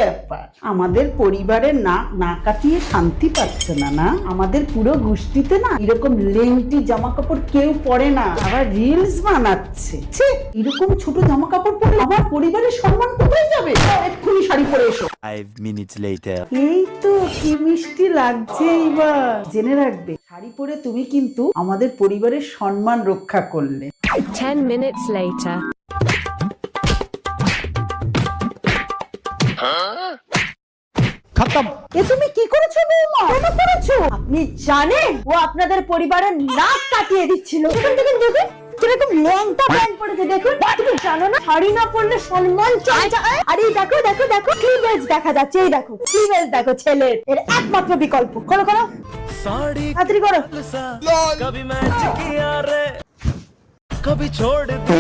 ব্যাপার, আমাদের পরিবারের নাক না কাটিয়ে শান্তি পাচ্ছে না? না, আমাদের পুরো গোষ্ঠীতে না এরকম লেংটি জামা কাপড় কেউ পরে না, আবার রিলস বানাচ্ছে। ছি, এরকম ছোট জামা কাপড় পরে আমার পরিবারের সম্মান কোথায় যাবে? এক্ষুনি শাড়ি পরে এসো। 5 minutes later. এই তো কি মিষ্টি লাগছে। এইবার জেনে রাখবে, শাড়ি পরে তুমি কিন্তু আমাদের পরিবারের সম্মান রক্ষা করলে। 10 minutes later. খতম। এ তুমি কি করেছো বৌমা? কেন করেছো? আপনি জানেন ও আপনাদের পরিবারের নাক কাটিয়ে দিচ্ছিল। দেখুন কিরকম ল্যাংটা প্যান্ট পরেছে দেখুন। তুমি জানো না শাড়ি না পরলে সম্মান চলে যায়। আর এই দেখো দেখো দেখো ক্লিভেজ দেখা যাচ্ছে। এই দেখো ক্লিভেজ দেখো ছেলের, এর একমাত্র বিকল্প। করো করো তাড়াতাড়ি করো। कभी मैच किया रे कभी छोड़